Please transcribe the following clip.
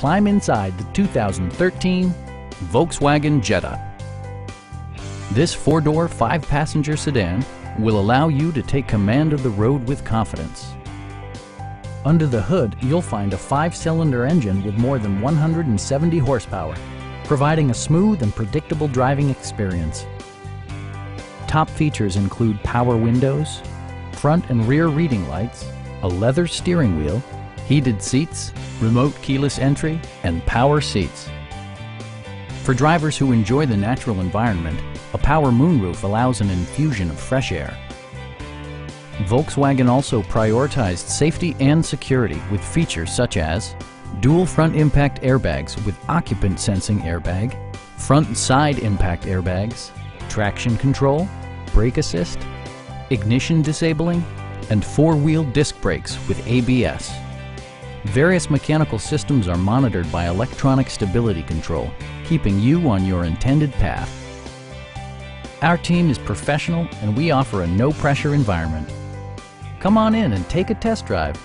climb inside the 2013 Volkswagen Jetta. This four-door, five-passenger sedan will allow you to take command of the road with confidence. Under the hood, you'll find a five-cylinder engine with more than 170 horsepower, providing a smooth and predictable driving experience. Top features include power windows, front and rear reading lights, a leather steering wheel, heated seats, remote keyless entry, and power seats. For drivers who enjoy the natural environment, a power moonroof allows an infusion of fresh air. Volkswagen also prioritized safety and security with features such as dual front impact airbags with occupant sensing airbag, front and side impact airbags, traction control, brake assist, ignition disabling, and four-wheel disc brakes with ABS. Various mechanical systems are monitored by electronic stability control, keeping you on your intended path. Our team is professional and we offer a no-pressure environment. Come on in and take a test drive.